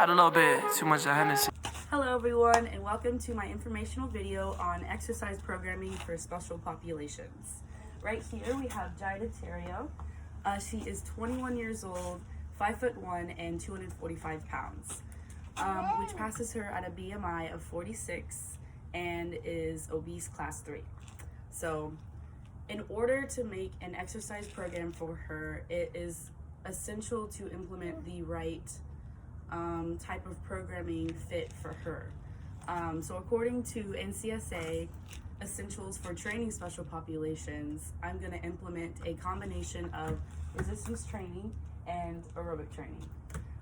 Had a little bit too much of Hennessy. Hello everyone, and welcome to my informational video on exercise programming for special populations. Right here we have Jaida Terrio. She is 21 years old, 5'1", and 245 pounds, which passes her at a BMI of 46 and is obese class 3. So in order to make an exercise program for her, it is essential to implement the right type of programming fit for her. So according to NCSA Essentials for Training Special Populations, I'm going to implement a combination of resistance training and aerobic training,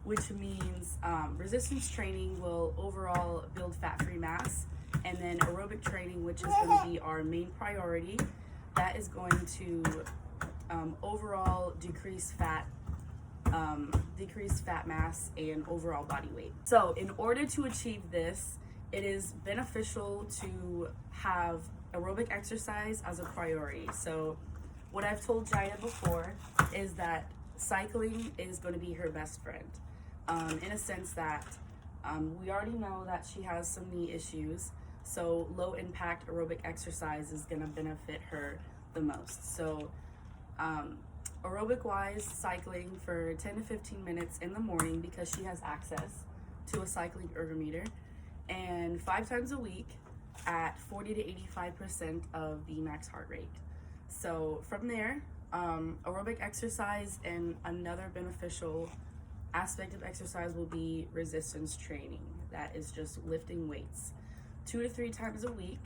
which means resistance training will overall build fat-free mass, and then aerobic training, which is going to be our main priority, that is going to overall decrease fat mass and overall body weight. So in order to achieve this, it is beneficial to have aerobic exercise as a priority. So what I've told Jaida before is that cycling is going to be her best friend, in a sense that we already know that she has some knee issues, so low impact aerobic exercise is going to benefit her the most. So aerobic wise, cycling for 10 to 15 minutes in the morning, because she has access to a cycling ergometer, and 5 times a week at 40 to 85% of the max heart rate. So from there, aerobic exercise, and another beneficial aspect of exercise will be resistance training. That is just lifting weights 2 to 3 times a week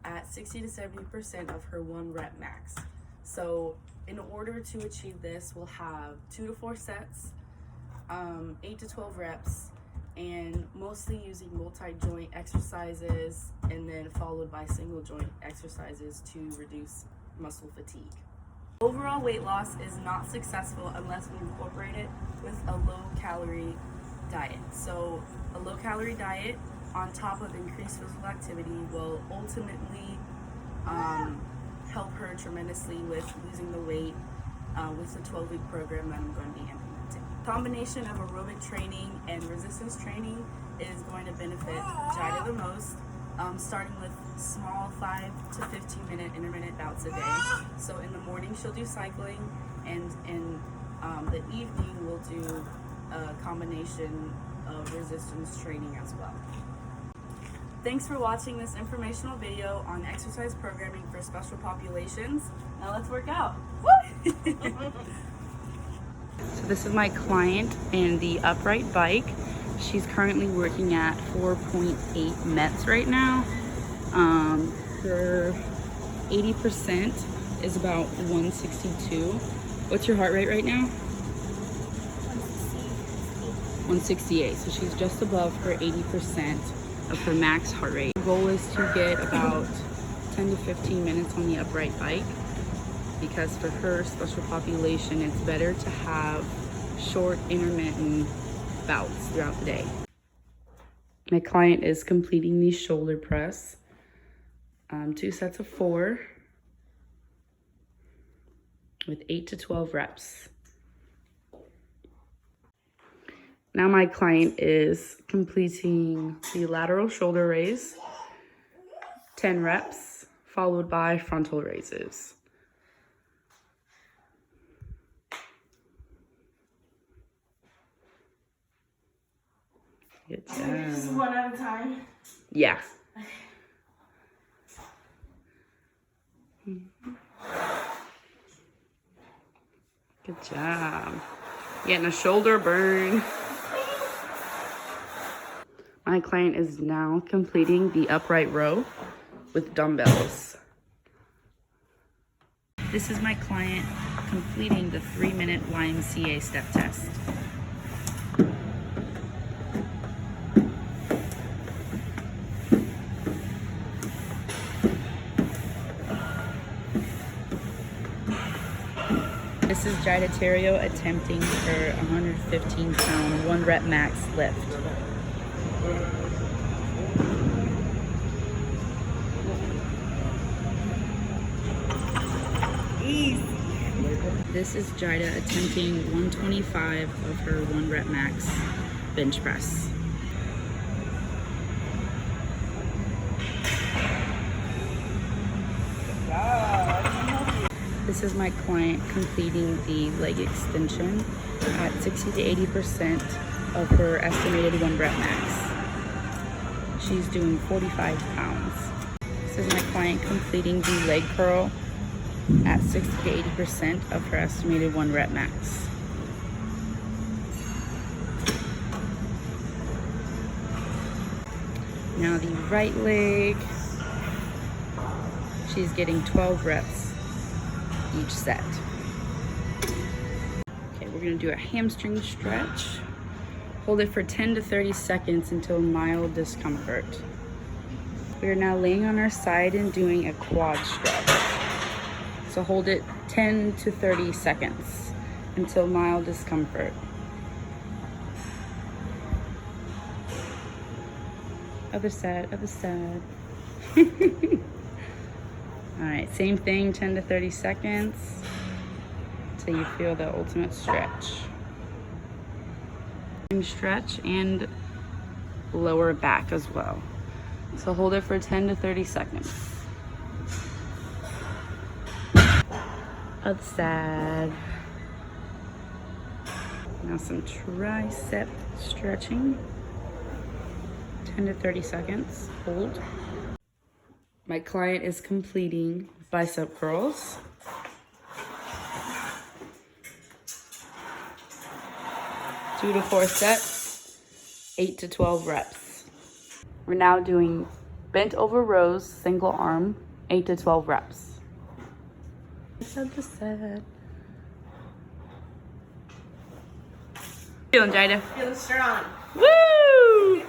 at 60 to 70% of her 1 rep max. So in order to achieve this, we'll have 2 to 4 sets, 8 to 12 reps, and mostly using multi-joint exercises, and then followed by single joint exercises to reduce muscle fatigue. Overall weight loss is not successful unless we incorporate it with a low-calorie diet. So a low-calorie diet on top of increased physical activity will ultimately help her tremendously with losing the weight with the 12-week program that I'm going to be implementing. Combination of aerobic training and resistance training is going to benefit Jaida the most, starting with small 5 to 15 minute intermittent bouts a day. So in the morning she'll do cycling, and in the evening we'll do a combination of resistance training as well. Thanks for watching this informational video on exercise programming for special populations. Now let's work out. So this is my client in the upright bike. She's currently working at 4.8 METs right now. Her 80% is about 162. What's your heart rate right now? 168. So she's just above her 80% of her max heart rate. The goal is to get about 10 to 15 minutes on the upright bike, because for her special population, it's better to have short intermittent bouts throughout the day. My client is completing the shoulder press, 2 sets of 4 with 8 to 12 reps. Now my client is completing the lateral shoulder raise, 10 reps, followed by frontal raises. Good job. Just one at a time? Yeah. Good job. Getting a shoulder burn. My client is now completing the upright row with dumbbells. This is my client completing the 3-minute YMCA step test. This is Jaida Terrio attempting her 115-pound 1 rep max lift. Easy. This is Jaida attempting 125 of her 1 rep max bench press. This is my client completing the leg extension at 60 to 80% of her estimated 1 rep max. She's doing 45 pounds. This is my client completing the leg curl at 60 to 80% of her estimated 1 rep max. Now the right leg, she's getting 12 reps each set. Okay, we're gonna do a hamstring stretch. Hold it for 10 to 30 seconds until mild discomfort. We are now laying on our side and doing a quad stretch. So hold it 10 to 30 seconds until mild discomfort. Other side, other side. All right, same thing, 10 to 30 seconds until you feel the ultimate stretch. Stretch and lower back as well. So hold it for 10 to 30 seconds. Other side. Now some tricep stretching. 10 to 30 seconds. Hold. My client is completing bicep curls. Two to 4 sets, 8 to 12 reps. We're now doing bent over rows, single arm, 8 to 12 reps. Side to side. Feeling, Jada? Feeling strong. Woo!